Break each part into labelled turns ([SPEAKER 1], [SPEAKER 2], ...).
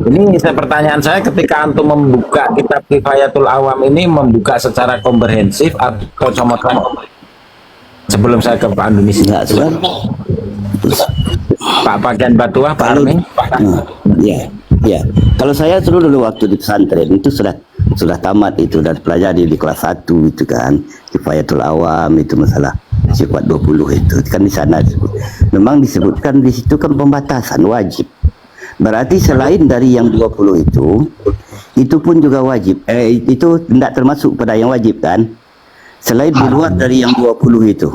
[SPEAKER 1] Ini pertanyaan saya, ketika antum membuka kitab Kifayatul Awam ini membuka secara komprehensif atau comot-comot? Sebelum saya ke Pak Andonis,
[SPEAKER 2] Enggak, Tuhan.
[SPEAKER 1] Pak Bagian Batuah, Pak Armin.
[SPEAKER 2] Ya, ya. Kalau saya dulu waktu di pesantren itu sudah tamat itu dan pelajari di kelas 1 itu kan, Kifayatul Awam itu masalah sifat 20 itu kan di sana memang disebutkan di situ kan pembatasan wajib. Berarti selain dari yang 20 itu pun juga wajib. Itu tidak termasuk pada yang wajib kan? Selain di luar dari yang 20 itu.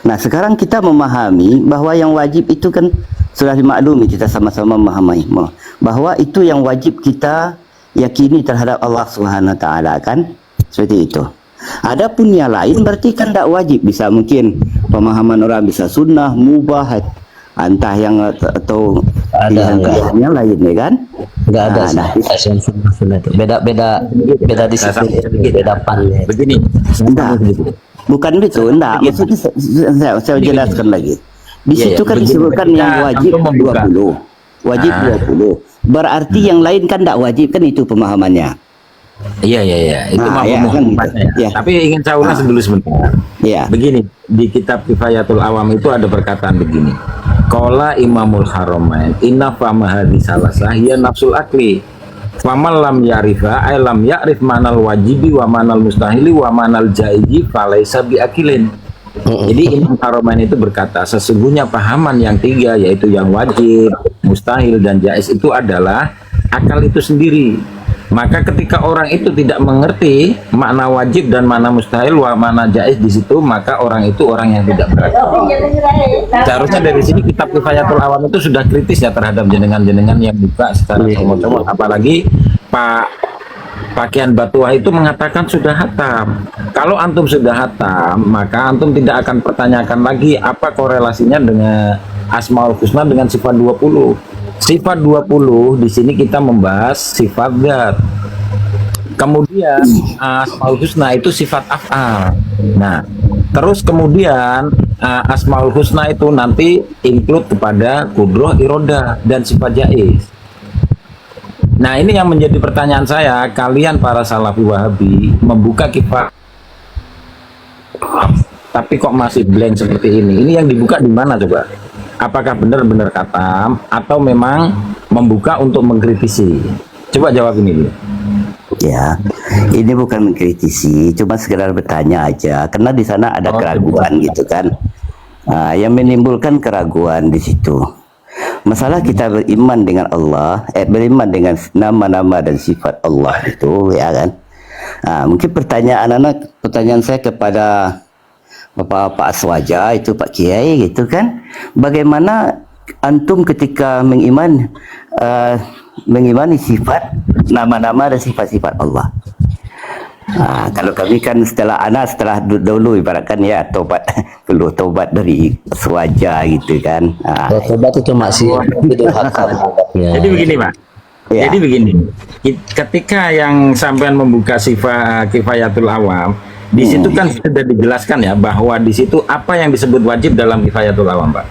[SPEAKER 2] Nah, sekarang kita memahami bahwa yang wajib itu kan sudah dimaklumi, kita sama-sama memahami bahwa itu yang wajib kita yakini terhadap Allah Subhanahu wa taala kan? Seperti itu. Adapun yang lain berarti kan tidak wajib, bisa mungkin pemahaman orang bisa sunnah, mubah, entah yang atau yang lain ya kan?
[SPEAKER 3] Enggak ada sunnah itu. Beda disiplin, beda pannya.
[SPEAKER 1] Begini,
[SPEAKER 2] enggak. Bukan itu, enggak. Maksudnya saya jelaskan lagi. Di situ kan disebutkan yang wajib 20. Wajib 20. Berarti yang lain kan enggak wajib kan, itu pemahamannya.
[SPEAKER 1] Iya. Itu
[SPEAKER 2] Nah, ya, kan gitu. Ya.
[SPEAKER 1] Tapi ingin saya ulas dulu sebentar.
[SPEAKER 2] Ya.
[SPEAKER 1] Begini, di kitab Kifayatul Awam itu ada perkataan begini. Qala Imamul Haramain, inna fama hadhi salasah hiya nafsul akli. Faman lam ya'rifa ay lam ya'rif manal wajibi wa manal mustahili wa manal jaizi falaisa biakilin. Jadi Imam Haramain itu berkata, sesungguhnya pahaman yang tiga, yaitu yang wajib, mustahil, dan jaiz itu adalah akal itu sendiri. Maka ketika orang itu tidak mengerti makna wajib dan mana mustahil wa mana jaiz di situ, maka orang itu orang yang tidak berakal. Seharusnya dari sini kitab Kifayatul Awam itu sudah kritis ya terhadap jenengan-jenengan yang buka secara comot-comot. Apalagi Pak Pakaian Batuah itu mengatakan sudah hatam. Kalau antum sudah hatam, maka antum tidak akan pertanyakan lagi apa korelasinya dengan Asmaul Husna dengan sifat 20. Sifat 20 di sini kita membahas sifat zat. Kemudian Asmaul Husna itu sifat af'al. Nah, terus kemudian Asmaul Husna itu nanti include kepada kudroh, irodah, dan sifat jaiz. Nah, ini yang menjadi pertanyaan saya, kalian para salafi wahabi membuka kifat tapi kok masih blank seperti ini. Ini yang dibuka di mana coba? Apakah benar-benar katam atau memang membuka untuk mengkritisi? Coba jawab ini dulu.
[SPEAKER 2] Ya, ini bukan mengkritisi, cuma sekedar bertanya aja, karena di sana ada keraguan gitu kan, yang menimbulkan keraguan di situ. Masalah kita beriman dengan Allah, beriman dengan nama-nama dan sifat Allah itu, ya kan? Mungkin pertanyaan saya kepada Bapak Aswaja itu, Pak Kiai gitu kan, bagaimana antum ketika mengimani sifat nama-nama dan sifat-sifat Allah? Kalau kami kan setelah dulu ibaratkan ya tobat dulu, tobat dari Aswaja gitu kan.
[SPEAKER 3] Tobat itu masih hakam.
[SPEAKER 1] Jadi begini Pak. Ya. Jadi begini, ketika yang sampean membuka sifat Kifayatul Awam, di situ kan sudah dijelaskan ya bahwa di situ apa yang disebut wajib dalam Kifayatul Awam, Pak?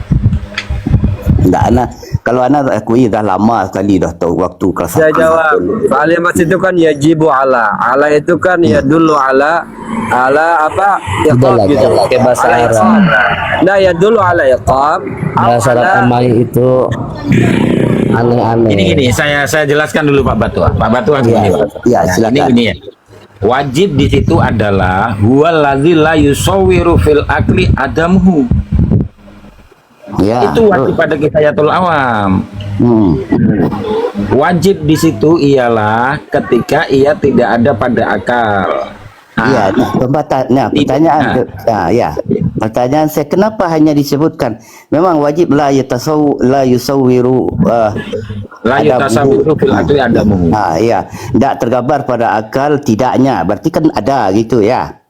[SPEAKER 2] Enggak, kalau akui dah lama sekali dah tahu waktu kelas.
[SPEAKER 4] Saya jawab, kalimat itu kan yajibu ala itu kan ya dulu ala apa iqab gitu,
[SPEAKER 3] pakai bahasa Arab.
[SPEAKER 4] Nah, ya dulu ala iqab.
[SPEAKER 3] Bahasa Arab amai itu aneh-aneh.
[SPEAKER 1] Ini saya jelaskan dulu Pak Batuah. Pak Batuah begini, Pak.
[SPEAKER 2] Ya, silakan.
[SPEAKER 1] Ini ya. Wajib di situ adalah huwallazi la yusawwiru fil akli adamuhu.
[SPEAKER 2] Ya,
[SPEAKER 1] itu wajib pada Kifayatul Awam. Wajib di situ ialah ketika ia tidak ada pada akal.
[SPEAKER 2] Iya, pertanyaan saya, kenapa hanya disebutkan memang wajib la yusawwiru
[SPEAKER 1] fil akli adamuhu.
[SPEAKER 2] Iya, tidak tergambar pada akal tidaknya, berarti kan ada gitu ya.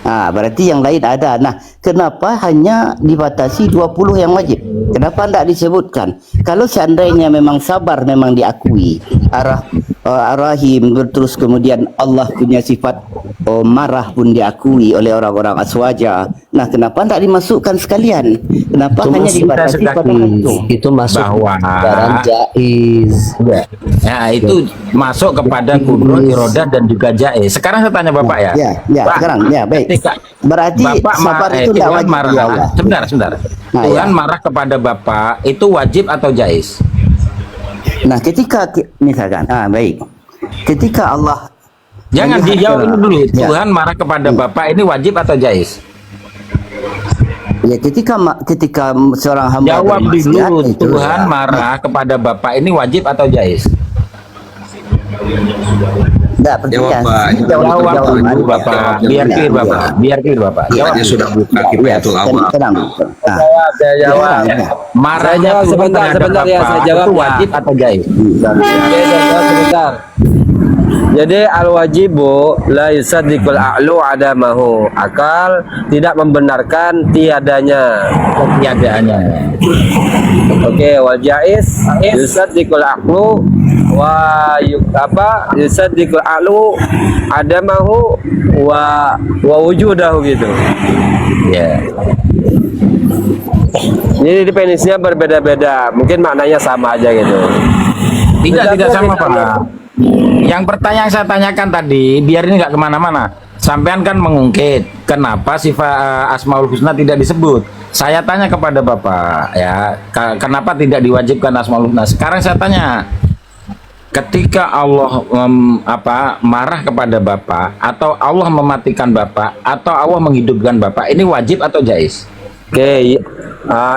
[SPEAKER 2] Berarti yang lain ada. Nah, kenapa hanya dibatasi 20 yang wajib? Kenapa tidak disebutkan? Kalau seandainya memang sabar memang diakui, Ar-Rahim, terus kemudian Allah punya sifat marah pun diakui oleh orang-orang Aswaja. Nah, kenapa tidak dimasukkan sekalian? Kenapa
[SPEAKER 3] Itu
[SPEAKER 2] hanya
[SPEAKER 3] masuk
[SPEAKER 2] dibatasi pada itu?
[SPEAKER 3] itu masuk
[SPEAKER 1] Bahwa
[SPEAKER 3] barang jaiz.
[SPEAKER 1] ya itu masuk kepada kudrot, irodah dan juga jaiz. Sekarang saya tanya Bapak ya.
[SPEAKER 2] Ya,
[SPEAKER 1] Pak,
[SPEAKER 2] sekarang ya baik.
[SPEAKER 1] ketika
[SPEAKER 2] Berarti sabar itu tidak
[SPEAKER 1] Tuhan
[SPEAKER 2] wajib
[SPEAKER 1] marah.
[SPEAKER 2] ya Allah.
[SPEAKER 1] Sebentar.
[SPEAKER 2] Nah,
[SPEAKER 1] Tuhan
[SPEAKER 2] ya.
[SPEAKER 1] marah kepada Bapak itu wajib atau jaiz?
[SPEAKER 2] Nah, ketika misalkan, baik. Ketika Allah
[SPEAKER 1] Jangan
[SPEAKER 2] melihat
[SPEAKER 1] dijawab ini dulu.
[SPEAKER 2] Ya.
[SPEAKER 1] Tuhan marah kepada Bapak ini wajib atau jaiz?
[SPEAKER 2] Ya, ketika seorang hamba
[SPEAKER 1] Jawab
[SPEAKER 2] bermaksiat,
[SPEAKER 1] dulu.
[SPEAKER 2] itu
[SPEAKER 1] Tuhan
[SPEAKER 2] ya.
[SPEAKER 1] marah kepada Bapak ini wajib atau jaiz?
[SPEAKER 2] Enggak, pertanyaan.
[SPEAKER 1] Jawab dulu Bapak. Biar clear Bapak. Biar clear Bapak. Jawab.
[SPEAKER 5] Dia sudah buka Kifayatul Awam.
[SPEAKER 2] Tenang. Nah,
[SPEAKER 4] Saya jawab.
[SPEAKER 1] Marahnya
[SPEAKER 4] Saya jawab
[SPEAKER 1] Tuhan
[SPEAKER 4] sebentar,
[SPEAKER 1] terhadap
[SPEAKER 4] sebentar ya,
[SPEAKER 1] Bapak
[SPEAKER 4] saya jawab
[SPEAKER 1] itu
[SPEAKER 4] ya.
[SPEAKER 1] wajib atau jaiz?
[SPEAKER 4] Oke, saya jawab sebentar. Jadi al-wajibu la yusaddiqul aqlu adamahu. Akal tidak membenarkan tiadanya.
[SPEAKER 1] Ketiadaannya.
[SPEAKER 4] Oke, wal jaiz yusaddiqul aqlu yusaddiqul aqlu adamahu wa wujudahu gitu.
[SPEAKER 1] Ya.
[SPEAKER 4] Jadi definisinya berbeda-beda. Mungkin maknanya sama aja gitu.
[SPEAKER 1] Tidak sama Pak. Yang pertanyaan saya tanyakan tadi, biar ini nggak kemana-mana. Sampean kan mengungkit kenapa sifat Asmaul Husna tidak disebut. Saya tanya kepada Bapak, ya, kenapa tidak diwajibkan Asmaul Husna? Sekarang saya tanya, ketika Allah marah kepada Bapak, atau Allah mematikan Bapak, atau Allah menghidupkan Bapak, ini wajib atau jaiz?
[SPEAKER 4] Oke,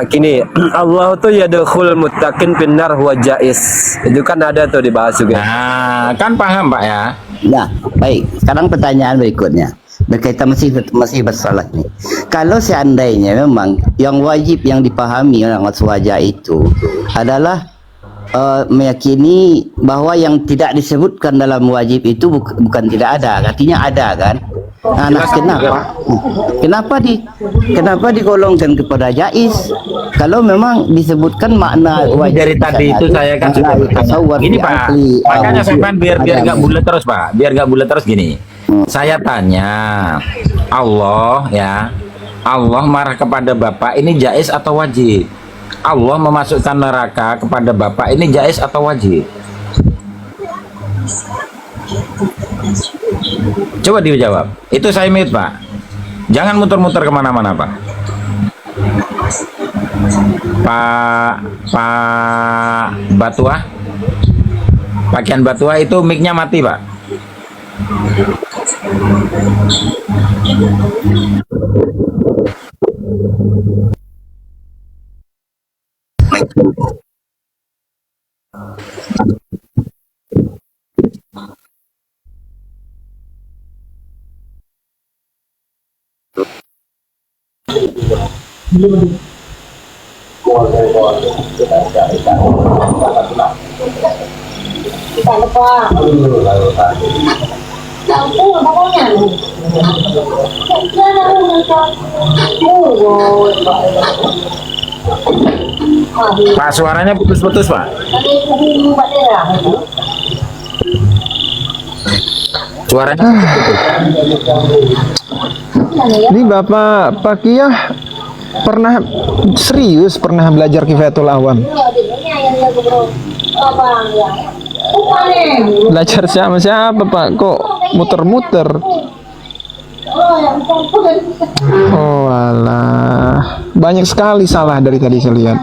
[SPEAKER 4] gini, Allah tuh yadkhul muttaqin finnar huwa jaiz. Itu kan ada tuh dibahas juga.
[SPEAKER 1] Nah, kan paham Pak ya?
[SPEAKER 2] nah, baik. Sekarang pertanyaan berikutnya. Berkaitan masih bersalah nih. Kalau seandainya memang yang wajib yang dipahami orang Aswaja itu adalah meyakini bahwa yang tidak disebutkan dalam wajib itu bukan tidak ada, artinya ada kan? Nah, kenapa digolongkan kepada jaiz kalau memang disebutkan makna wajib?
[SPEAKER 1] Dari tadi itu saya kan sudah bertanya. Gini Pak, makanya saya biar nggak bulat terus Pak, biar nggak bulat terus gini. Saya tanya, Allah ya, Allah marah kepada Bapak ini jaiz atau wajib? Allah memasukkan neraka kepada Bapak ini jaiz atau wajib? Coba dijawab. Itu saya mute Pak. Jangan muter-muter kemana-mana Pak. Pak Batua, Pakaian Batua itu mic-nya mati Pak.
[SPEAKER 6] Kita lupa. Tahu pokoknya.
[SPEAKER 1] Pak, suaranya putus-putus Pak. Suaranya putus-putus.
[SPEAKER 7] Ini Bapak Pakiyah pernah serius pernah belajar Kifayatul Awam? Belajar sama siapa Pak? Kok muter-muter? Oh alah, banyak sekali salah dari tadi saya lihat.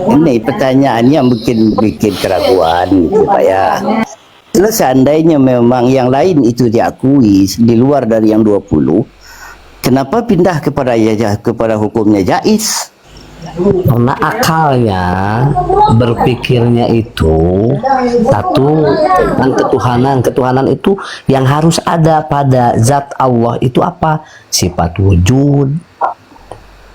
[SPEAKER 2] Ini pertanyaan yang bikin keraguan gitu Pak ya. Kalau seandainya memang yang lain itu diakui di luar dari yang 20, kenapa pindah kepada hukumnya jaiz?
[SPEAKER 3] Karena akalnya berpikirnya itu satu kan ketuhanan itu yang harus ada pada zat Allah itu apa? Sifat wujud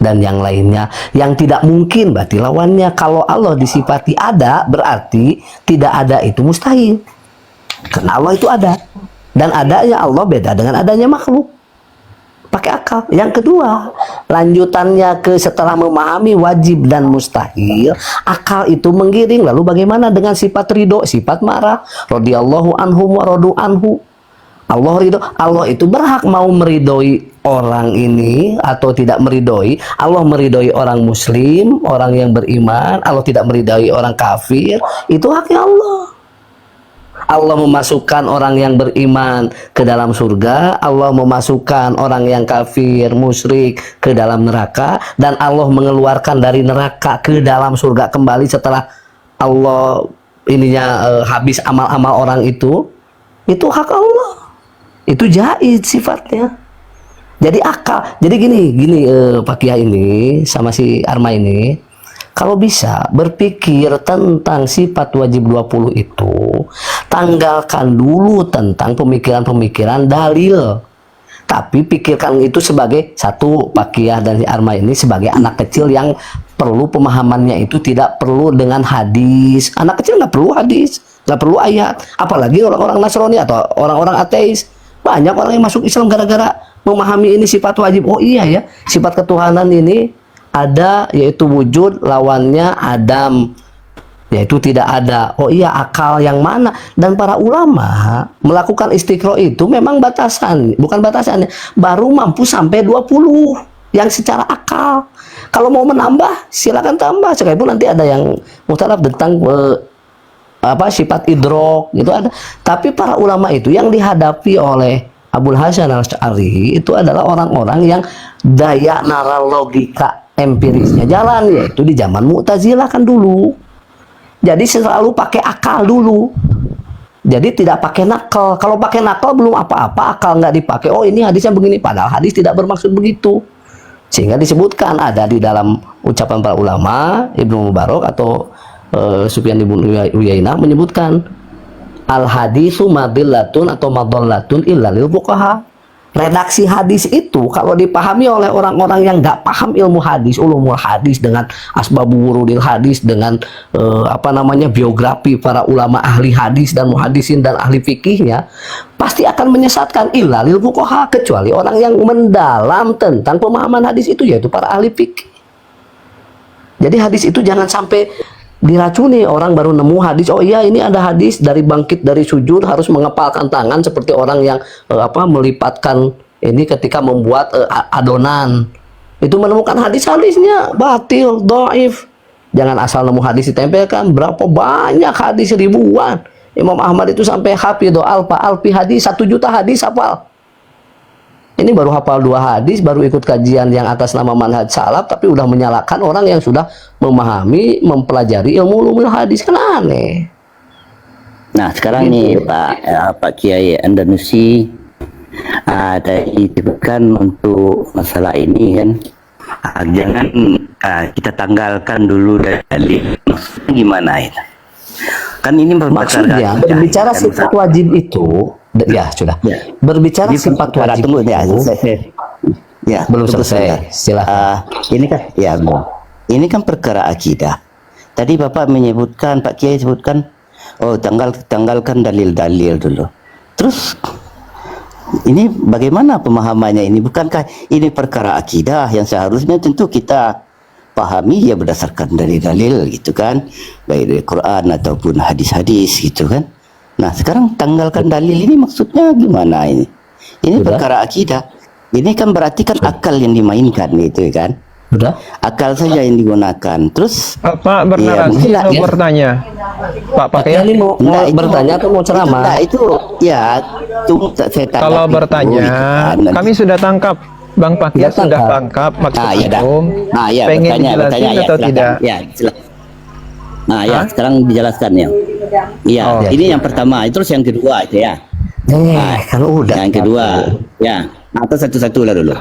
[SPEAKER 3] dan yang lainnya yang tidak mungkin berarti lawannya. Kalau Allah disifati ada berarti tidak ada itu mustahil. Karena Allah itu ada. Dan adanya Allah beda dengan adanya makhluk. Pakai akal. Yang kedua, lanjutannya ke setelah memahami wajib dan mustahil, akal itu menggiring. Lalu bagaimana dengan sifat ridho, sifat marah? Radhiyallahu anhum wa radu anhu. Allah ridho. Allah itu berhak mau meridhoi orang ini atau tidak meridhoi. Allah meridhoi orang muslim, orang yang beriman. Allah tidak meridhoi orang kafir. Itu haknya Allah. Allah memasukkan orang yang beriman ke dalam surga, Allah memasukkan orang yang kafir, musyrik ke dalam neraka, dan Allah mengeluarkan dari neraka ke dalam surga kembali setelah Allah habis amal-amal orang itu hak Allah. Itu jaiz sifatnya. Jadi akal. Jadi gini Pak Kiai ini sama si Arma ini, kalau bisa berpikir tentang sifat wajib 20 itu, tanggalkan dulu tentang pemikiran-pemikiran dalil. Tapi pikirkan itu sebagai satu, Pak Kiai dan si Arma ini sebagai anak kecil yang perlu pemahamannya itu tidak perlu dengan hadis. Anak kecil nggak perlu hadis, nggak perlu ayat. Apalagi orang-orang Nasrani atau orang-orang ateis. Banyak orang yang masuk Islam gara-gara memahami ini sifat wajib. Oh iya ya, sifat ketuhanan ini ada, yaitu wujud, lawannya Adam, yaitu tidak ada. Oh iya, akal yang mana? Dan para ulama melakukan istiqro itu memang bukan batasannya, baru mampu sampai 20 yang secara akal. Kalau mau menambah silakan tambah, sekalipun nanti ada yang mukhtalaf tentang sifat idrok itu ada. Tapi para ulama itu yang dihadapi oleh Abul Hasan Al-Asy'ari itu adalah orang-orang yang daya nalar logika empirisnya jalan, yaitu di zaman Mu'tazilah kan dulu. Jadi selalu pakai akal dulu. Jadi tidak pakai nakal. Kalau pakai nakal belum apa-apa, akal nggak dipakai. Oh ini hadisnya begini, padahal hadis tidak bermaksud begitu. Sehingga disebutkan ada di dalam ucapan para ulama, Ibnu Mubarak atau Sufyan bin Uyainah menyebutkan al hadisu madillatun atau madallatun illa lil fuqaha. Redaksi hadis itu kalau dipahami oleh orang-orang yang nggak paham ilmu hadis, ulumul hadis dengan asbabul wurudil hadis, dengan biografi para ulama ahli hadis dan muhadisin dan ahli fikihnya, pasti akan menyesatkan illa lil fuqaha, kecuali orang yang mendalam tentang pemahaman hadis itu, yaitu para ahli fikih. Jadi hadis itu jangan sampai diracuni. Orang baru nemu hadis, oh iya ini ada hadis dari bangkit dari sujud harus mengepalkan tangan seperti orang yang melipatkan ini ketika membuat adonan. Itu menemukan hadisnya batil, dhaif. Jangan asal nemu hadis ditempelkan. Berapa banyak hadis, ribuan. Imam Ahmad itu sampai hafidho alfi hadis, 1 juta hadis hafal. Ini baru hafal 2 hadis, baru ikut kajian yang atas nama manhaj salaf, tapi udah menyalahkan orang yang sudah memahami, mempelajari ilmu hadis. Kan aneh.
[SPEAKER 2] Nah sekarang nih Pak Kiai Andanusi tadi disebutkan untuk masalah ini kan, jangan kita tanggalkan dulu dari maksudnya gimana itu? Kan ini
[SPEAKER 3] maksudnya berbicara sifat wajib itu. Ya sudah. Ya. Berbicara sifat wajib
[SPEAKER 2] tunggu ya, ya
[SPEAKER 3] belum selesai. Silakan.
[SPEAKER 2] Ini kan ya ini kan perkara akidah. Tadi Bapak menyebutkan, Pak Kiai sebutkan, oh tanggalkan dalil-dalil dulu. Terus ini bagaimana pemahamannya ini? Bukankah ini perkara akidah yang seharusnya tentu kita pahami ya berdasarkan dalil-dalil gitu kan, baik dari Quran ataupun hadis-hadis gitu kan. Nah sekarang tanggalkan dalil ini maksudnya gimana ini? Ini perkara akidah. Ini kan berarti kan akal yang dimainkan itu kan?
[SPEAKER 3] Sudah.
[SPEAKER 2] Akal saja yang digunakan. Terus
[SPEAKER 7] Pak Bernarasi mau bertanya. Pak Kiai
[SPEAKER 3] ini mau bertanya atau mau ceramah?
[SPEAKER 2] Nah, itu ya saya tanya.
[SPEAKER 7] Kalau bertanya, kami sudah tangkap. Bang Pak Kiai sudah tangkap maksudnya. Pengen dijelasin atau tidak?
[SPEAKER 2] Ya, nah ya sekarang dijelaskan ya. Iya, ini yang pertama, terus yang kedua itu ya.
[SPEAKER 3] Kalau udah.
[SPEAKER 2] Yang kedua, ya. Atau satu-satu lah dulu.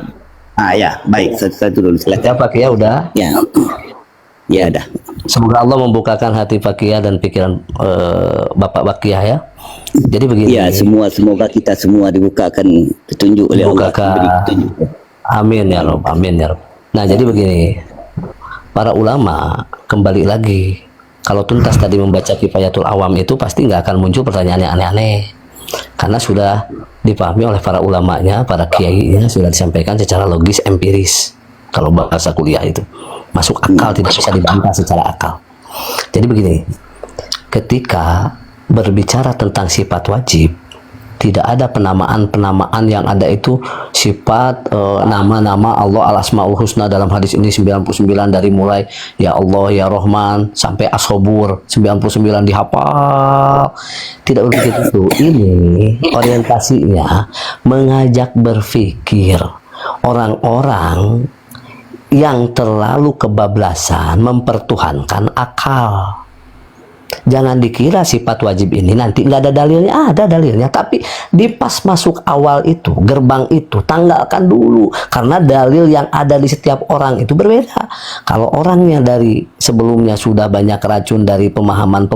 [SPEAKER 2] Ya, baik, satu-satu dulu.
[SPEAKER 3] Ya Pak Kiai udah.
[SPEAKER 2] Ya, ya dah.
[SPEAKER 3] Semoga Allah membukakan hati Pak Kiai dan pikiran Bapak Pak Kiai ya. Jadi begini.
[SPEAKER 2] Ya, semoga kita semua dibukakan petunjuk oleh Allah.
[SPEAKER 3] Amin ya Rob, amin ya Rob. Nah, jadi begini. Para ulama kembali lagi. Kalau tuntas tadi membaca Kifayatul Awam itu pasti nggak akan muncul pertanyaan yang aneh-aneh. Karena sudah dipahami oleh para ulamanya, para kiainya, sudah disampaikan secara logis empiris. Kalau bahasa kuliah itu masuk akal, tidak bisa dibantah secara akal. Jadi begini, ketika berbicara tentang sifat wajib, tidak ada penamaan-penamaan yang ada itu sifat nama-nama Allah al-asmaul husna. Dalam hadis ini 99 dari mulai ya Allah ya Rahman sampai as-sabur 99 dihafal. Tidak begitu. Ini orientasinya mengajak berpikir orang-orang yang terlalu kebablasan mempertuhankan akal. Jangan dikira sifat wajib ini nanti nggak ada dalilnya, ada dalilnya, tapi di pas masuk awal itu, gerbang itu, tanggalkan dulu, karena dalil yang ada di setiap orang itu berbeda. Kalau orangnya dari sebelumnya sudah banyak racun dari pemahaman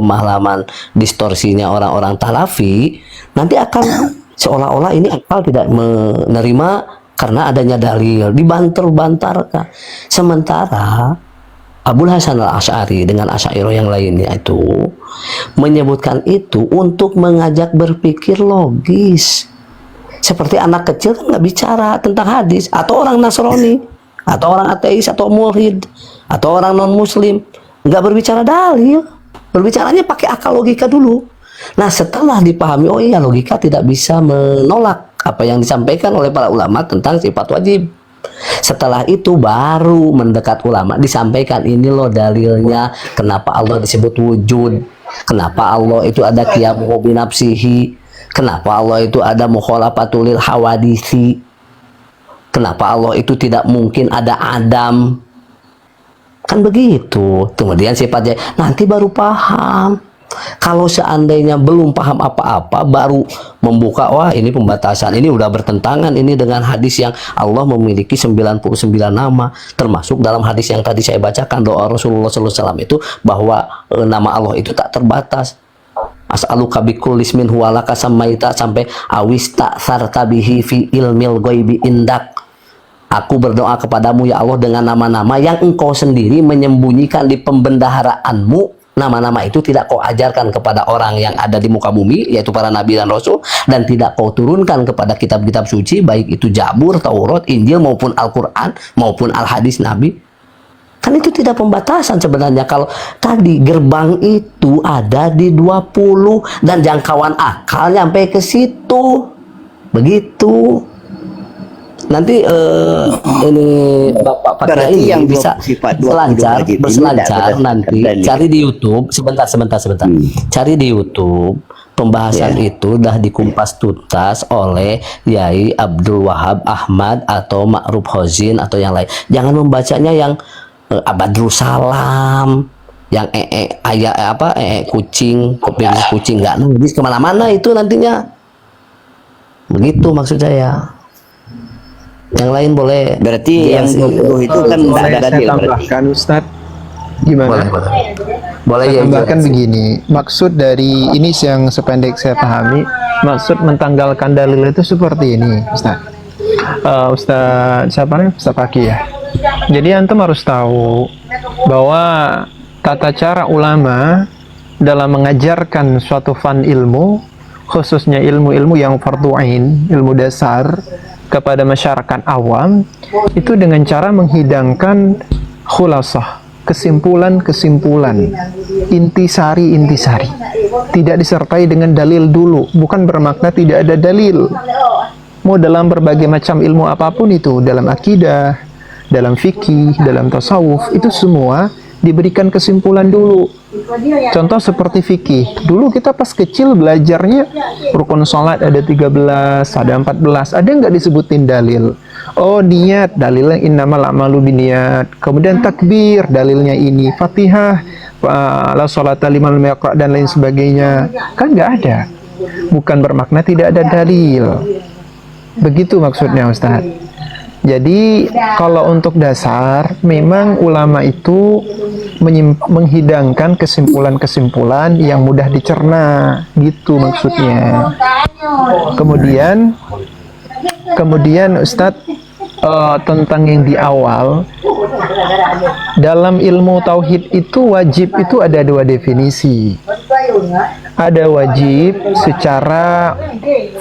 [SPEAKER 3] distorsinya orang-orang talafi, nanti akan seolah-olah ini akal tidak menerima karena adanya dalil, dibantar-bantarkan. Sementara Abul Hasan al-Asy'ari dengan Asy'ariyah yang lainnya itu menyebutkan itu untuk mengajak berpikir logis. Seperti anak kecil kan nggak bicara tentang hadis, atau orang Nasrani, atau orang ateis, atau mulhid, atau orang non-muslim, nggak berbicara dalil, berbicaranya pakai akal logika dulu. Nah, setelah dipahami, oh iya, logika tidak bisa menolak apa yang disampaikan oleh para ulama tentang sifat wajib. Setelah itu baru mendekat ulama, disampaikan ini loh dalilnya kenapa Allah disebut wujud, kenapa Allah itu ada qiyamuhu binafsihi, kenapa Allah itu ada mukhalafatul hawadisi, kenapa Allah itu tidak mungkin ada Adam. Kan begitu. Kemudian sifatnya nanti baru paham. Kalau seandainya belum paham apa-apa, baru membuka, wah ini pembatasan, ini udah bertentangan ini dengan hadis yang Allah memiliki 99 nama, termasuk dalam hadis yang tadi saya bacakan, doa Rasulullah SAW itu, bahwa nama Allah itu tak terbatas. As'aluka bikulli ismin huwa laka sammaita, sampai awista sartabihi fi ilmil ghaibi indak. Aku berdoa kepadamu ya Allah dengan nama-nama yang engkau sendiri menyembunyikan di pembendaharaanmu. Nama-nama itu tidak kau ajarkan kepada orang yang ada di muka bumi, yaitu para nabi dan rasul, dan tidak kau turunkan kepada kitab-kitab suci, baik itu Zabur, Taurat, Injil, maupun Al-Quran, maupun Al-Hadis Nabi. Kan itu tidak pembatasan sebenarnya. Kalau tadi gerbang itu ada di 20 dan jangkauan akal sampai ke situ. Begitu. Nanti ini Bapak Pak Kiai yang bisa berselancar nanti cari di YouTube sebentar. Cari di YouTube pembahasan itu udah dikumpas tuntas oleh Yai Abdul Wahab Ahmad atau Ma'ruf Hozin atau yang lain. Jangan membacanya yang Abadrus Salam, yang kucing, kopi kucing, nggak nulis kemana-mana itu nantinya. Begitu maksud saya. Yang lain boleh.
[SPEAKER 2] Berarti yang 20 itu kan tidak ada dalil.
[SPEAKER 7] Tambahkan Ustadz, gimana? Boleh ya. Tambahkan begini, maksud dari ini yang sependek saya pahami, maksud mentanggalkan dalil itu seperti ini, Ustadz. Ustadz siapa nih? Ustadz Paki ya. Jadi antum harus tahu bahwa tata cara ulama dalam mengajarkan suatu fan ilmu, khususnya ilmu-ilmu yang fardhu ain, ilmu dasar, kepada masyarakat awam, itu dengan cara menghidangkan khulasah, kesimpulan-kesimpulan, intisari, tidak disertai dengan dalil dulu. Bukan bermakna tidak ada dalil. Mau dalam berbagai macam ilmu apapun itu, dalam akidah, dalam fikih, dalam tasawuf, itu semua diberikan kesimpulan dulu. Contoh seperti fikih. Dulu kita pas kecil belajarnya rukun sholat ada 13, ada 14. Ada nggak disebutin dalil? Oh, niat, dalilnya innamal a'malu binniyat. Kemudian takbir, dalilnya ini. Fatihah, la sholata liman lam yaqra' dan lain sebagainya. Kan nggak ada. Bukan bermakna tidak ada dalil. Begitu maksudnya, Ustaz. Jadi kalau untuk dasar, memang ulama itu menghidangkan kesimpulan-kesimpulan yang mudah dicerna, gitu maksudnya. Kemudian Ustadz, tentang yang di awal, dalam ilmu tauhid itu wajib itu ada dua definisi. Ada wajib secara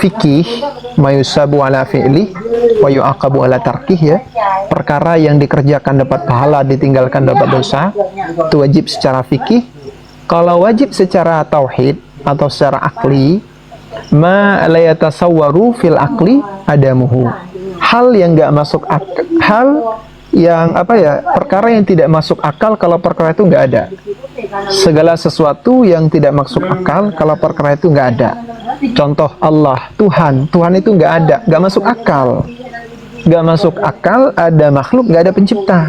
[SPEAKER 7] fikih, mayusabu ala fi'li wa yu'aqabu ala tarkih, ya. Perkara yang dikerjakan dapat pahala, ditinggalkan dapat dosa. Itu wajib secara fikih. Kalau wajib secara tauhid atau secara akli, ma la yatasawwaru fil akli adamuhu. Hal yang enggak masuk akal, hal yang perkara yang tidak masuk akal kalau perkara itu enggak ada. Segala sesuatu yang tidak masuk akal kalau perkara itu enggak ada. Contoh Allah, Tuhan itu enggak ada, enggak masuk akal. Enggak masuk akal, ada makhluk, enggak ada pencipta.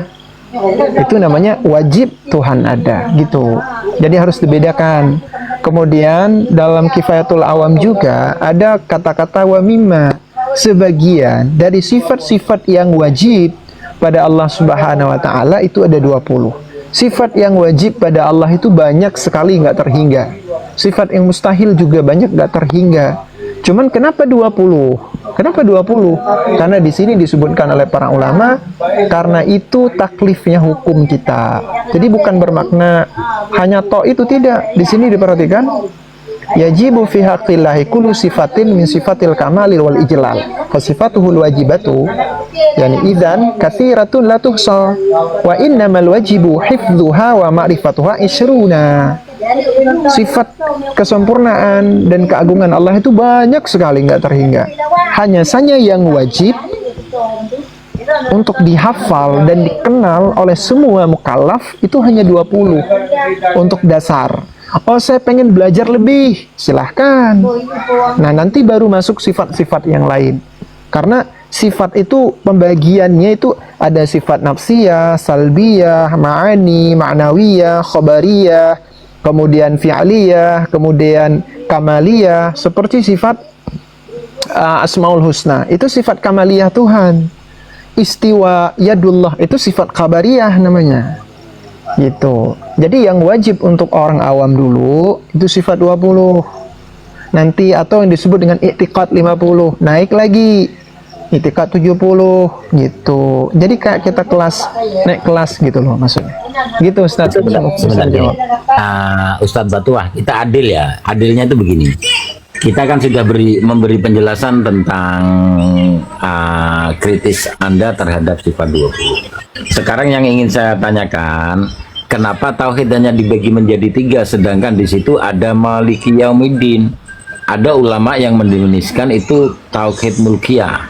[SPEAKER 7] Itu namanya wajib Tuhan ada, gitu. Jadi harus dibedakan. Kemudian dalam Kifayatul Awam juga ada kata-kata wa mimma, sebagian dari sifat-sifat yang wajib pada Allah Subhanahu wa taala itu ada 20. Sifat yang wajib pada Allah itu banyak sekali, nggak terhingga. Sifat yang mustahil juga banyak, nggak terhingga. Cuman kenapa 20? Kenapa 20? Karena di sini disebutkan oleh para ulama, karena itu taklifnya hukum kita. Jadi bukan bermakna hanya to itu, tidak. Di sini diperhatikan, yajibu fi haqqillahi kullu sifatin min sifatil kamalil wal ijlal. Fa sifatuhul wajibatu, yani idzan katsiratun la tuhsa wa innamal wajibu hifdzuha wa ma'rifatuha isyruna. Sifat kesempurnaan dan keagungan Allah itu banyak sekali, nggak terhingga. Hanya saja yang wajib untuk dihafal dan dikenal oleh semua mukallaf itu hanya 20 untuk dasar. Oh, saya pengen belajar lebih, silahkan. Nah, nanti baru masuk sifat-sifat yang lain. Karena sifat itu pembagiannya itu ada sifat nafsiyah, salbiyah, ma'ani, ma'nawiyah, khobariyah, kemudian fi'aliyah, kemudian kamaliyah, seperti sifat Asmaul Husna, itu sifat kamaliyah Tuhan. Istiwa yadullah itu sifat kabariyah namanya. Gitu. Jadi yang wajib untuk orang awam dulu itu sifat 20. Nanti atau yang disebut dengan i'tiqad 50, naik lagi i'tiqad 70 gitu. Jadi kayak kita naik kelas gitu loh maksudnya. Gitu Ustaz.
[SPEAKER 1] Sebenarnya Ustadz Batuah, kita adil ya. Adilnya itu begini. Kita kan sudah memberi penjelasan tentang kritis Anda terhadap sifat 20. Sekarang yang ingin saya tanyakan, kenapa tauhid hanya dibagi menjadi 3, sedangkan di situ ada Maliki Yaumiddin. Ada ulama yang mendefinisikan itu tauhid mulkiyah.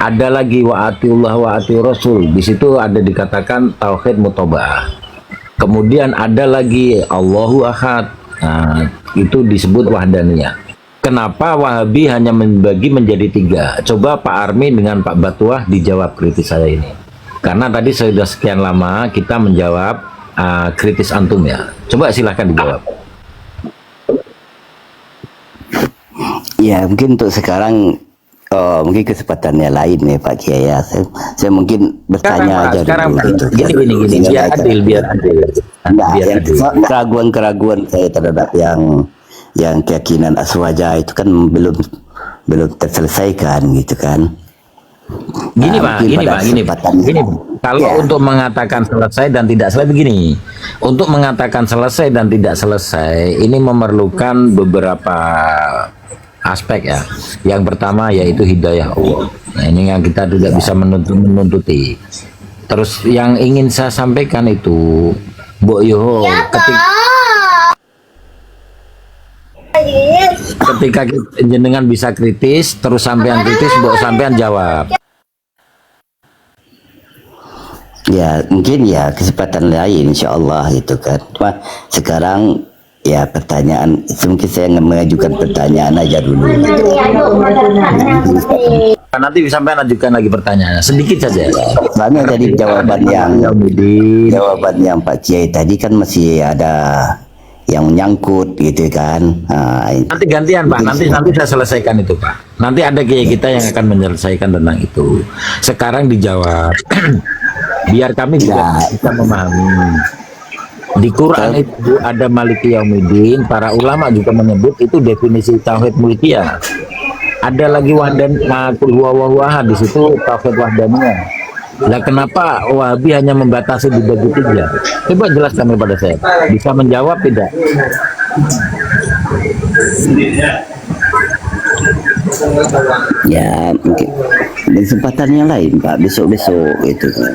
[SPEAKER 1] Ada lagi wa atiullah wa atiur rasul. Di situ ada dikatakan tauhid mutobah. Kemudian ada lagi Allahu Ahad. Nah, itu disebut wahdaniyah. Kenapa Wahabi hanya membagi menjadi 3? Coba Pak Armi dengan Pak Batuah dijawab kritis saya ini. Karena tadi sudah sekian lama kita menjawab kritis antum ya. Coba silahkan dijawab.
[SPEAKER 2] Ya, mungkin untuk sekarang mungkin kesempatannya lain ya Pak Kiai ya. Saya mungkin bertanya aja dulu gitu.
[SPEAKER 1] Gini, biar adil.
[SPEAKER 2] Nah, keraguan-keraguan saya terhadap yang keyakinan aswaja itu kan belum terselesaikan gitu kan.
[SPEAKER 1] Gini Pak. Kalau
[SPEAKER 2] ya,
[SPEAKER 1] untuk mengatakan selesai dan tidak selesai begini. Untuk mengatakan selesai dan tidak selesai ini memerlukan beberapa aspek ya. Yang pertama yaitu hidayah Allah. Nah, ini yang kita tidak bisa menuntuti. Terus yang ingin saya sampaikan itu, Mbok Yoho, ketika jenengan bisa kritis, terus sampean kritis, Mbok sampean jawab.
[SPEAKER 2] ya mungkin ya kesempatan lain insyaallah gitu kan. Cuma sekarang ya pertanyaan, mungkin saya mengajukan pertanyaan aja dulu.
[SPEAKER 1] Nanti sampean ajukan lagi pertanyaannya sedikit saja.
[SPEAKER 2] Soalnya dari jawaban yang Pak Kiai tadi kan masih ada yang menyangkut gitu kan.
[SPEAKER 1] Nanti gantian Pak, nanti saya selesaikan itu Pak. Nanti ada kiai kita yang akan menyelesaikan tentang itu. Sekarang dijawab. Biar kami juga bisa memahami. Di Quran itu ada Maliki Yaumiddin, para ulama juga menyebut itu definisi tauhid mulkiyah. Ada lagi wahdan, qul huwallahu ahad, di situ tauhid wahdaniyah. Nah, kenapa Wahabi hanya membatasi dibagi tiga? Coba jelaskan kepada saya. Bisa menjawab tidak?
[SPEAKER 2] Ya mungkin kesempatan yang lain Pak, besok-besok itu kan.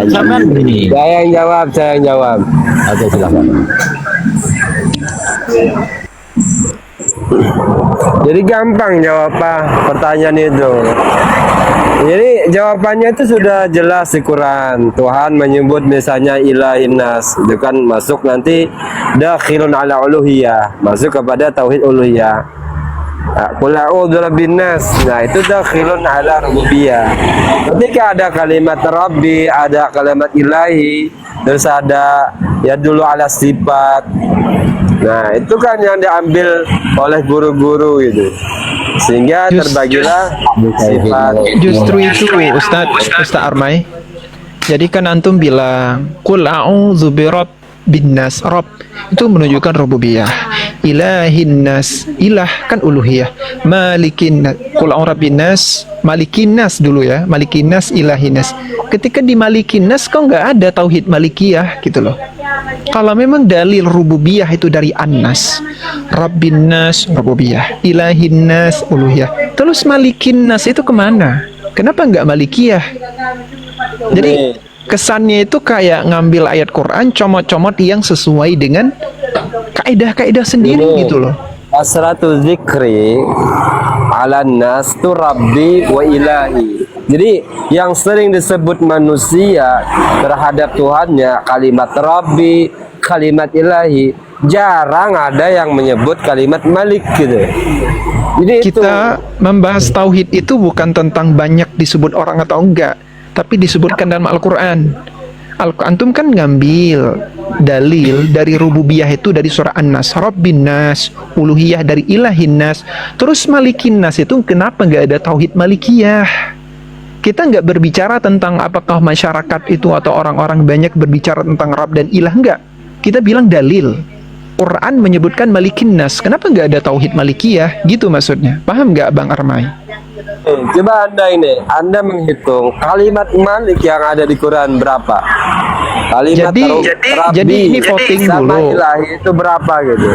[SPEAKER 1] Sampai begini.
[SPEAKER 4] Saya yang jawab, saya yang jawab.
[SPEAKER 1] Oke, silakan.
[SPEAKER 4] Jadi gampang jawab pertanyaan itu. Jadi jawabannya itu sudah jelas di Quran. Tuhan menyebut misalnya ilahin nas, itu kan masuk nanti dakhilun ala uluhiyah, masuk kepada tauhid uluhiyah. Qul a'udzu birabbin nas. Nah, itu dakhilun ala rububiyah. Ketika ada kalimat rabbi, ada kalimat ilahi, terus ada ya dulu ala sifat. Nah, itu kan yang diambil oleh guru-guru gitu. Sehingga terbagilah sifat.
[SPEAKER 7] Justru itu Ustaz Armai. Jadi kan antum bilang qul a'udzu birabbin nas, Rabb itu menunjukkan rububiyah. Ilahin nas, ilah kan uluhiyah. Malikin nas, qul a'udzu birabbin nas, malikin nas dulu ya. Malikin nas, ilahin nas. Ketika di malikin nas kok nggak ada tauhid malikiyah gitu loh. Kalau memang dalil rububiyah itu dari An-Nas, Rabbin Nas, rububiyah, Ilahin Nas, uluhiyah. Terus Malikin Nas itu kemana? Kenapa nggak Malikiyah? Jadi kesannya itu kayak ngambil ayat Quran, comot-comot yang sesuai dengan kaidah-kaidah sendiri gitu loh.
[SPEAKER 4] Asratu zikri ala nas tu rabbi wa ilahi. Jadi yang sering disebut manusia terhadap Tuhannya kalimat rabbi, kalimat ilahi. Jarang ada yang menyebut kalimat malik gitu. Jadi
[SPEAKER 7] kita membahas tauhid itu bukan tentang banyak disebut orang atau enggak, tapi disebutkan dalam Al-Qur'an. Antum kan ngambil dalil dari rububiyah itu dari surah An-Nas, Rabbin Nas, uluhiyah dari Ilahin Nas. Terus Malikin Nas itu kenapa nggak ada tauhid malikiyah? Kita nggak berbicara tentang apakah masyarakat itu atau orang-orang banyak berbicara tentang Rabb dan Ilah, enggak. Kita bilang dalil. Quran menyebutkan Malikin Nas. Kenapa nggak ada tauhid malikiyah? Gitu maksudnya. Paham nggak Bang Armai?
[SPEAKER 4] Coba Anda menghitung kalimat malik yang ada di Quran berapa? Kalimat
[SPEAKER 7] jadi ini voting
[SPEAKER 4] sama
[SPEAKER 7] dulu.
[SPEAKER 4] ilahi itu berapa gitu?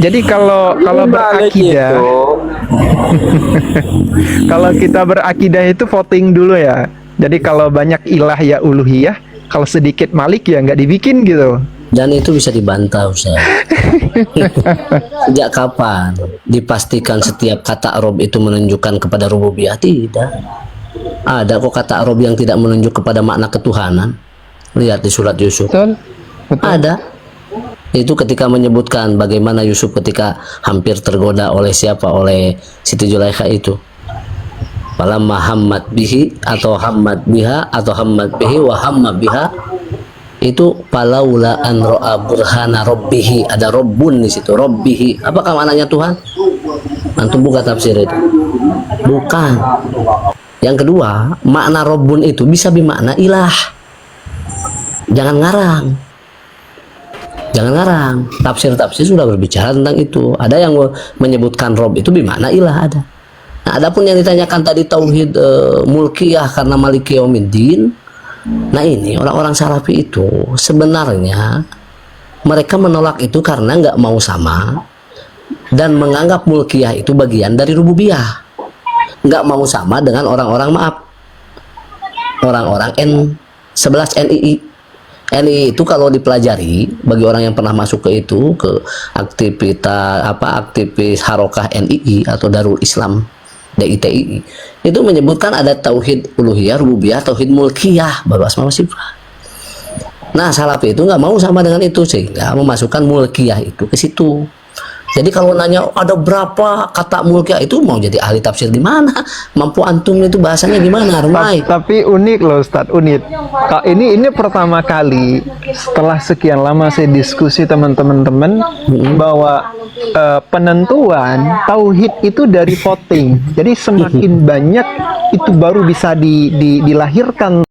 [SPEAKER 7] Jadi kalau berakidah, kalau kita berakidah itu voting dulu ya. Jadi kalau banyak ilah ya uluhiyah, kalau sedikit malik ya nggak dibikin gitu.
[SPEAKER 3] Dan itu bisa dibantah, Ustaz. Sejak kapan dipastikan setiap kata Rob itu menunjukkan kepada rububiyah? Tidak. Ada kok kata Rob yang tidak menunjuk kepada makna ketuhanan. Lihat di surat Yusuf.
[SPEAKER 7] Betul.
[SPEAKER 3] Ada. Itu ketika menyebutkan bagaimana Yusuf ketika hampir tergoda oleh siapa? Oleh Siti Zulaikha itu. Falamma hammat bihi atau hammat biha atau hammat bihi wa hamma biha, itu palaula an ra'a burhana rabbihi, ada rabbun di situ, rabbihi. Apakah maknanya Tuhan? Antum buka tafsir itu. Bukan. Yang kedua, makna rabbun itu bisa bermakna ilah. Jangan ngarang. Jangan ngarang. Tafsir-tafsir sudah berbicara tentang itu. Ada yang menyebutkan Rob itu bermakna ilah, ada. Nah, adapun yang ditanyakan tadi tauhid mulkiyah karena maliki yaumiddin. Nah, ini orang-orang Salafi itu sebenarnya mereka menolak itu karena nggak mau sama dan menganggap mulkiyah itu bagian dari rububiyah. Nggak mau sama dengan orang-orang orang-orang N11 NII. NII itu kalau dipelajari bagi orang yang pernah masuk ke itu, ke aktivis Harokah NII atau Darul Islam DITI, itu menyebutkan ada tauhid uluhiyah, rububiyah, tauhid mulkiyah, baru asma wa sifat. Nah, Salafi itu nggak mau sama dengan itu sehingga memasukkan mulkiyah itu ke situ. Jadi kalau nanya ada berapa kata mulkiyah, itu mau jadi ahli tafsir di mana? Mampu antum itu bahasanya gimana, Armai?
[SPEAKER 7] Tapi unik loh Ustadz, unik. Ini pertama kali setelah sekian lama saya diskusi teman-teman bahwa penentuan tauhid itu dari voting. Jadi semakin banyak itu baru bisa dilahirkan